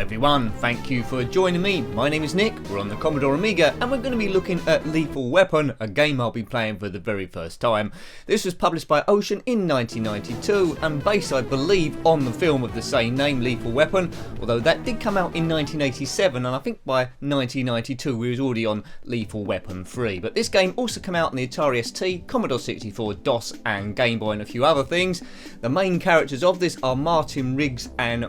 everyone, thank you for joining me. My name is Nick, we're on the Commodore Amiga and we're going to be looking at Lethal Weapon, a game I'll be playing for the very first time. This was published by Ocean in 1992 and based, I believe, on the film of the same name, Lethal Weapon, although that did come out in 1987 and I think by 1992 we was already on Lethal Weapon 3. But this game also came out on the Atari ST, Commodore 64, DOS and Game Boy and a few other things. The main characters of this are Martin Riggs and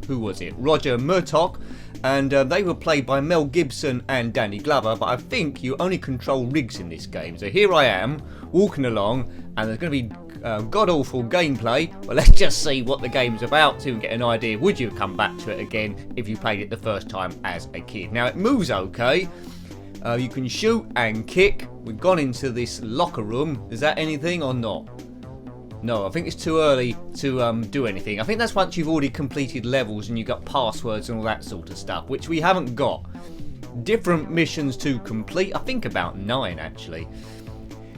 who was it? Roger Murtaugh, and they were played by Mel Gibson and Danny Glover, but I think you only control Riggs in this game. So here I am, walking along, and there's going to be god-awful gameplay. Well, let's just see what the game's about to get an idea. Would you come back to it again if you played it the first time as a kid? Now, it moves okay. You can shoot and kick. We've gone into this locker room. Is that anything or not? No, I think it's too early to do anything. I think that's once you've already completed levels and you've got passwords and all that sort of stuff, which we haven't got. Different missions to complete. I think about 9 actually.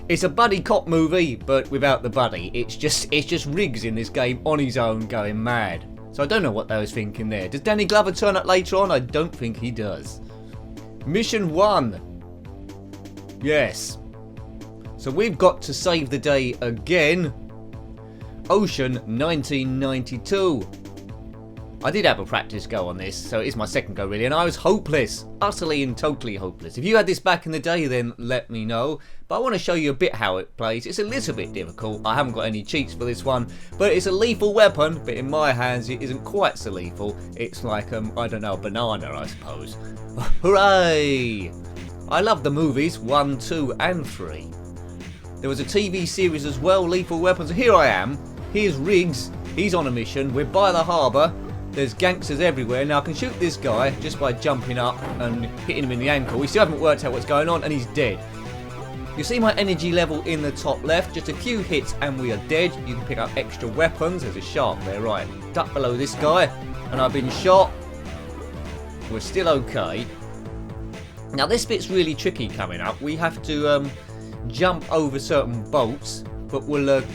It's a buddy cop movie, but without the buddy. It's just Riggs in this game on his own going mad. So I don't know what they was thinking there. Does Danny Glover turn up later on? I don't think he does. Mission 1. Yes. So we've got to save the day again. Ocean 1992. I did have a practice go on this, so it is my second go really, and I was hopeless. Utterly and totally hopeless. If you had this back in the day, then let me know. But I want to show you a bit how it plays. It's a little bit difficult. I haven't got any cheats for this one, but it's a lethal weapon, but in my hands it isn't quite so lethal. It's like, I don't know, a banana, I suppose. Hooray! I love the movies 1, 2 and 3. There was a TV series as well, Lethal Weapons. Here I am. Here's Riggs. He's on a mission. We're by the harbour. There's gangsters everywhere. Now I can shoot this guy just by jumping up and hitting him in the ankle. We still haven't worked out what's going on and he's dead. You see my energy level in the top left. Just a few hits and we are dead. You can pick up extra weapons. There's a shark there, right. Duck below this guy and I've been shot. We're still okay. Now this bit's really tricky coming up. We have to jump over certain bolts, but we'll go.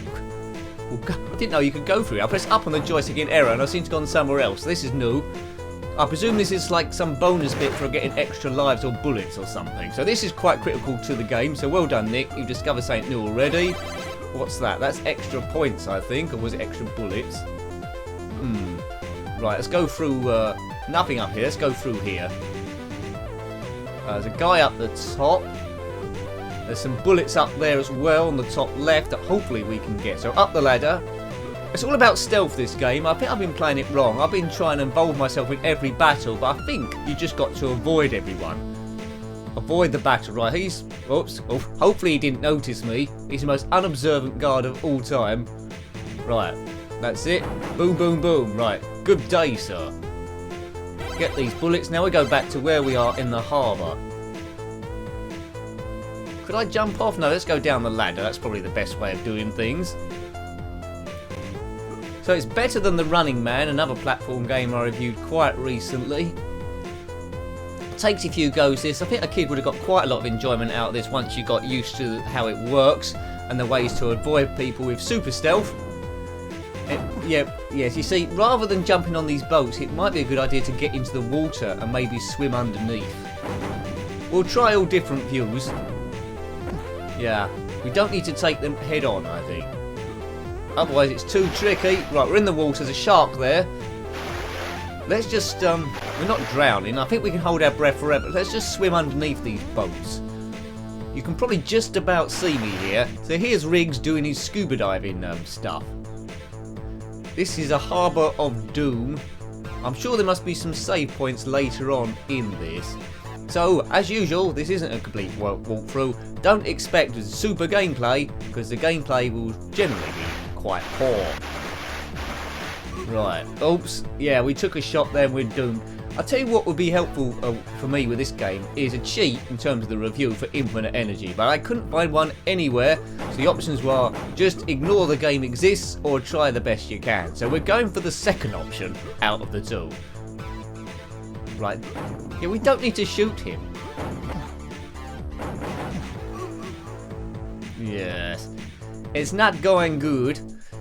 I didn't know you could go through it. I press up on the joystick in error and I seem to have gone somewhere else. This is new. I presume this is like some bonus bit for getting extra lives or bullets or something. So this is quite critical to the game. So well done, Nick. You've discovered something new already. What's that? That's extra points, I think. Or was it extra bullets? Right, let's go through... nothing up here. Let's go through here. There's a guy up the top. There's some bullets up there as well on the top left that hopefully we can get. So up the ladder. It's all about stealth, this game. I think I've been playing it wrong. I've been trying to involve myself in every battle, but I think you just got to avoid everyone. Avoid the battle, right? He's... Oops. Oh, hopefully he didn't notice me. He's the most unobservant guard of all time. Right. That's it. Boom, boom, boom. Right. Good day, sir. Get these bullets. Now we go back to where we are in the harbour. Could I jump off? No, let's go down the ladder. That's probably the best way of doing things. So it's better than The Running Man, another platform game I reviewed quite recently. It takes a few goes this. I think a kid would have got quite a lot of enjoyment out of this once you got used to how it works and the ways to avoid people with super stealth. Yes, you see, rather than jumping on these boats, it might be a good idea to get into the water and maybe swim underneath. We'll try all different views. Yeah, we don't need to take them head on, I think. Otherwise it's too tricky. Right, we're in the water, there's a shark there. Let's just, we're not drowning. I think we can hold our breath forever. Let's just swim underneath these boats. You can probably just about see me here. So here's Riggs doing his scuba diving stuff. This is a harbour of doom. I'm sure there must be some save points later on in this. So, as usual, this isn't a complete walkthrough. Don't expect super gameplay, because the gameplay will generally be quite poor. Right, oops, yeah, we took a shot there and we're doomed. I'll tell you what would be helpful for me with this game is a cheat in terms of the review for infinite energy, but I couldn't find one anywhere, so the options were just ignore the game exists or try the best you can. So we're going for the second option out of the two. Right, yeah, we don't need to shoot him. Yes, it's not going good.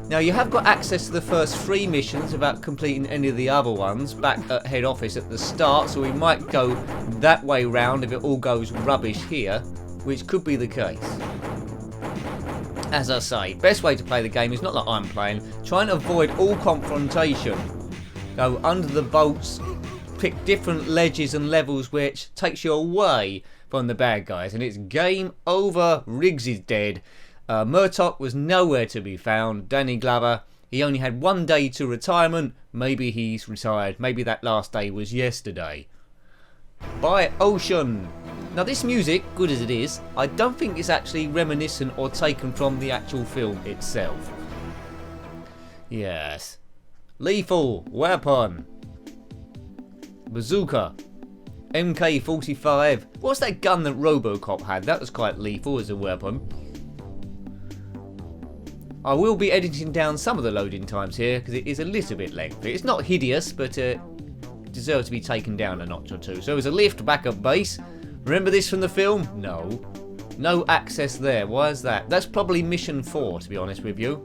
Now you have got access to the first 3 missions without completing any of the other ones back at head office at the start, so we might go that way round if it all goes rubbish here, which could be the case. As I say, best way to play the game is not like I'm playing, try and avoid all confrontation. Go under the boats, pick different ledges and levels which takes you away from the bad guys, and it's game over. Riggs is dead. Murtaugh was nowhere to be found. Danny Glover, he only had 1 day to retirement. Maybe he's retired. Maybe that last day was yesterday. By Ocean. Now this music, good as it is, I don't think it's actually reminiscent or taken from the actual film itself. Yes. Lethal Weapon. Bazooka. MK-45. What's that gun that Robocop had? That was quite lethal as a weapon. I will be editing down some of the loading times here because it is a little bit lengthy. It's not hideous, but deserves to be taken down a notch or two. So there's a lift back up base. Remember this from the film? No. No access there. Why is that? That's probably mission 4, to be honest with you,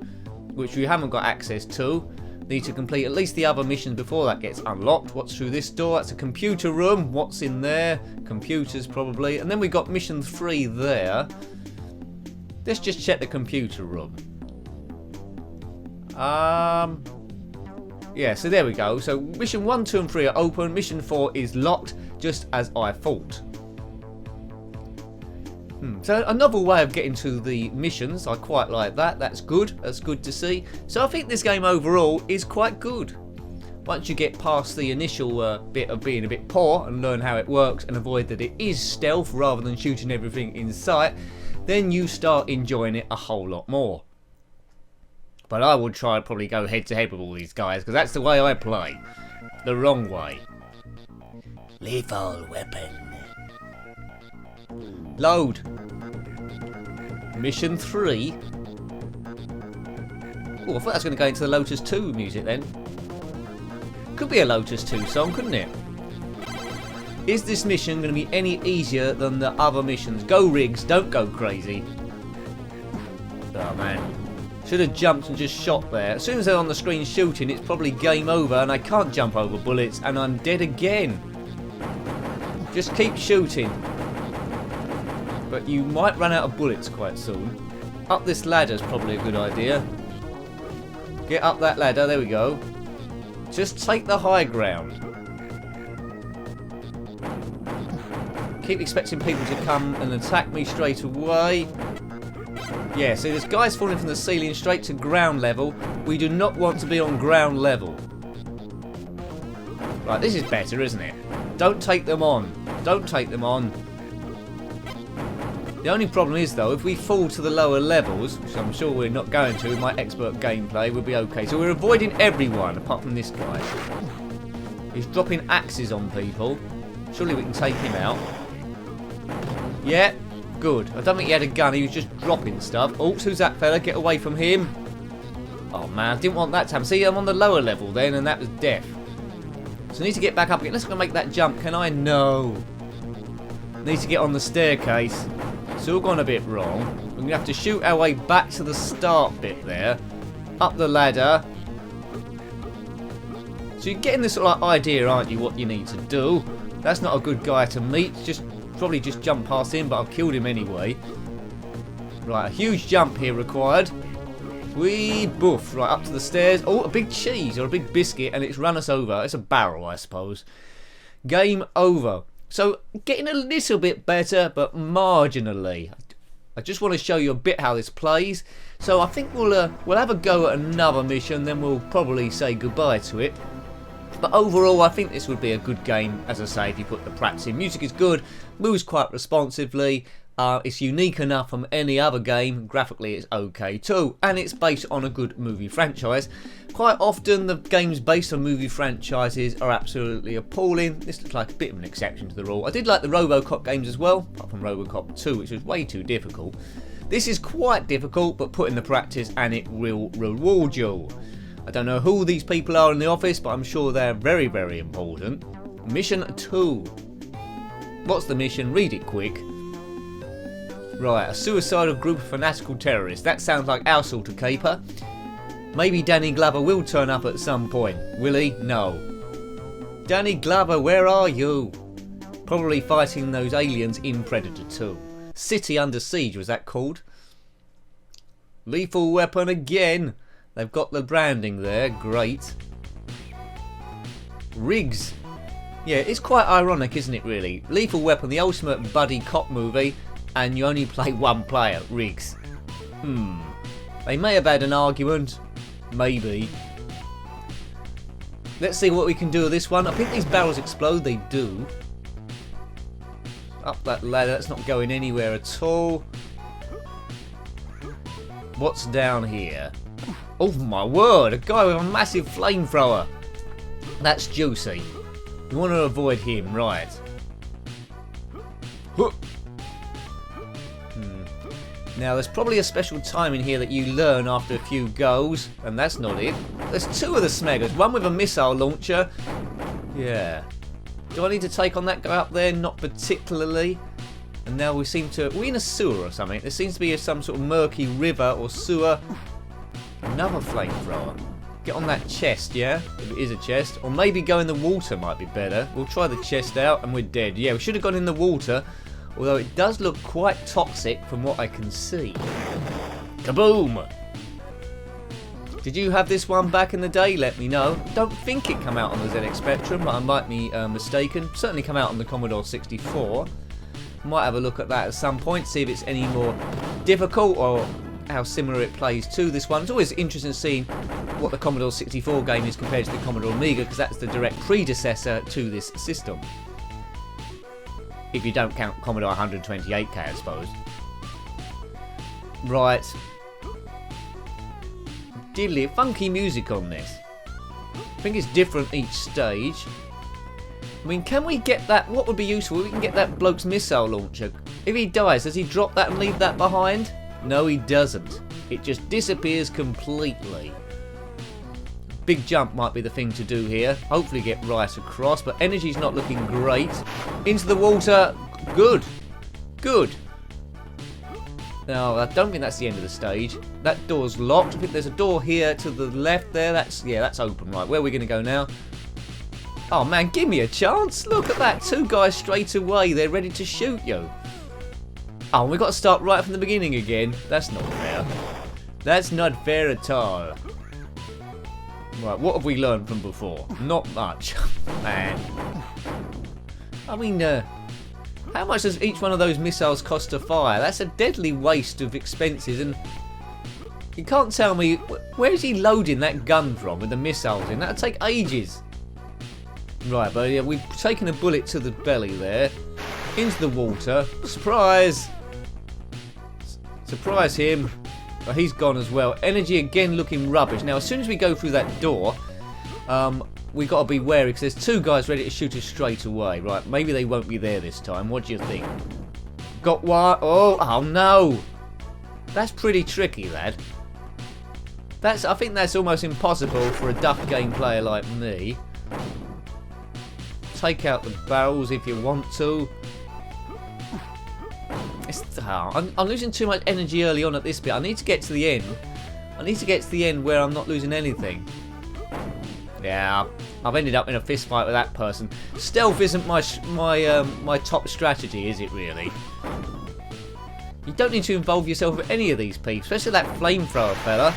which we haven't got access to. Need to complete at least the other missions before that gets unlocked. What's through this door? That's a computer room. What's in there? Computers probably. And then we got mission 3 there. Let's just check the computer room. Yeah, so there we go. So mission 1, 2 and 3 are open. Mission 4 is locked, just as I thought. So another way of getting to the missions. I quite like that. That's good. That's good to see. So I think this game overall is quite good. Once you get past the initial bit of being a bit poor and learn how it works and avoid that it is stealth rather than shooting everything in sight, then you start enjoying it a whole lot more. But I would try and probably go head to head with all these guys because that's the way I play. The wrong way. Lethal Weapon. Load. Mission 3. Oh, I thought that was going to go into the Lotus 2 music then. Could be a Lotus 2 song, couldn't it? Is this mission going to be any easier than the other missions? Go Riggs, don't go crazy. Oh man. Should have jumped and just shot there. As soon as they're on the screen shooting, it's probably game over and I can't jump over bullets and I'm dead again. Just keep shooting. But you might run out of bullets quite soon. Up this ladder is probably a good idea. Get up that ladder, there we go. Just take the high ground. Keep expecting people to come and attack me straight away. Yeah, so this guy's falling from the ceiling straight to ground level. We do not want to be on ground level. Right, this is better, isn't it? Don't take them on. Don't take them on. The only problem is, though, if we fall to the lower levels, which I'm sure we're not going to with my expert gameplay, we'll be okay. So we're avoiding everyone, apart from this guy. He's dropping axes on people. Surely we can take him out. Yeah. Good. I don't think he had a gun, he was just dropping stuff. Oh, who's that fella? Get away from him. Oh man, I didn't want that to happen. See, I'm on the lower level then, and that was death. So I need to get back up again. Let's go make that jump. Can I? No. Need to get on the staircase. It's all gone a bit wrong. We're going to have to shoot our way back to the start bit there. Up the ladder. So you're getting this sort of idea, aren't you, what you need to do. That's not a good guy to meet. Probably just jump past him, but I've killed him anyway. Right, a huge jump here required. Wee boof. Right, up to the stairs. Oh, a big cheese or a big biscuit, and it's run us over. It's a barrel, I suppose. Game over. So, getting a little bit better, but marginally. I just want to show you a bit how this plays. So, I think we'll have a go at another mission, then we'll probably say goodbye to it. But overall, I think this would be a good game, as I say, if you put the practice in. Music is good, moves quite responsively, it's unique enough from any other game, graphically it's okay too, and it's based on a good movie franchise. Quite often the games based on movie franchises are absolutely appalling. This looks like a bit of an exception to the rule. I did like the Robocop games as well, apart from Robocop 2, which was way too difficult. This is quite difficult, but put in the practice and it will reward you. I don't know who these people are in the office, but I'm sure they're very, very important. Mission 2. What's the mission? Read it quick. Right, a suicidal group of fanatical terrorists. That sounds like our sort of caper. Maybe Danny Glover will turn up at some point. Will he? No. Danny Glover, where are you? Probably fighting those aliens in Predator 2. City Under Siege, was that called? Lethal Weapon again. They've got the branding there. Great. Riggs. Yeah, it's quite ironic, isn't it, really? Lethal Weapon, the ultimate buddy cop movie, and you only play one player, Riggs. They may have had an argument. Maybe. Let's see what we can do with this one. I think these barrels explode. They do. Up that ladder. That's not going anywhere at all. What's down here? Oh my word, a guy with a massive flamethrower. That's juicy. You want to avoid him, right. Now there's probably a special time in here that you learn after a few goes, and that's not it. There's two of the smeggers, one with a missile launcher. Yeah. Do I need to take on that guy up there? Not particularly. And now we seem to... Are we in a sewer or something? There seems to be some sort of murky river or sewer. Another flamethrower. Get on that chest, yeah? If it is a chest. Or maybe go in the water might be better. We'll try the chest out and we're dead. Yeah, we should have gone in the water. Although it does look quite toxic from what I can see. Kaboom! Did you have this one back in the day? Let me know. Don't think it came out on the ZX Spectrum, but I might be mistaken. Certainly come out on the Commodore 64. Might have a look at that at some point, see if it's any more difficult or how similar it plays to this one. It's always interesting seeing what the Commodore 64 game is compared to the Commodore Amiga, because that's the direct predecessor to this system. If you don't count Commodore 128K, I suppose. Right. Diddly, funky music on this. I think it's different each stage. I mean, can we get that? What would be useful? We can get that bloke's missile launcher. If he dies, does he drop that and leave that behind? No, he doesn't. It just disappears completely. Big jump might be the thing to do here. Hopefully get right across, but energy's not looking great. Into the water. Good. Good. No, I don't think that's the end of the stage. That door's locked. I think there's a door here to the left there. That's open. Right, where are we going to go now? Oh man, give me a chance. Look at that. Two guys straight away. They're ready to shoot you. Oh, we've got to start right from the beginning again. That's not fair. That's not fair at all. Right, what have we learned from before? Not much. Man. I mean, how much does each one of those missiles cost to fire? That's a deadly waste of expenses, and you can't tell me... Where is he loading that gun from with the missiles in? That'll take ages. Right, but yeah, we've taken a bullet to the belly there. Into the water. Surprise! Surprise him. But he's gone as well. Energy again looking rubbish. Now, as soon as we go through that door, we got to be wary because there's two guys ready to shoot us straight away. Right, maybe they won't be there this time. What do you think? Got one. Oh no! That's pretty tricky, lad. I think that's almost impossible for a duff game player like me. Take out the barrels if you want to. I'm losing too much energy early on at this bit. I need to get to the end. I need to get to the end where I'm not losing anything. Yeah, I've ended up in a fist fight with that person. Stealth isn't my top strategy, is it really? You don't need to involve yourself with any of these people, especially that flamethrower fella.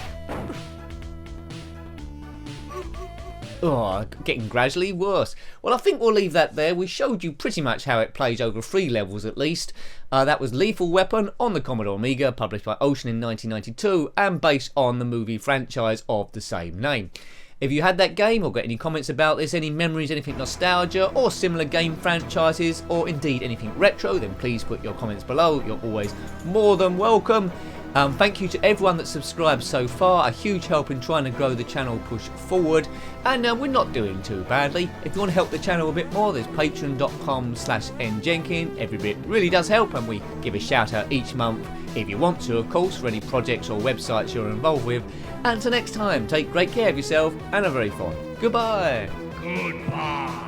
Oh, getting gradually worse. Well, I think we'll leave that there. We showed you pretty much how it plays over 3 levels at least. That was Lethal Weapon on the Commodore Amiga, published by Ocean in 1992 and based on the movie franchise of the same name. If you had that game or got any comments about this, any memories, anything nostalgia or similar game franchises, or indeed anything retro, then please put your comments below. You're always more than welcome. Thank you to everyone that's subscribed so far, a huge help in trying to grow the channel, push forward, and we're not doing too badly. If you want to help the channel a bit more, there's patreon.com/njenkin. Every bit really does help, and we give a shout out each month if you want to, of course, for any projects or websites you're involved with. And until next time, take great care of yourself and have very fun. Goodbye. Goodbye.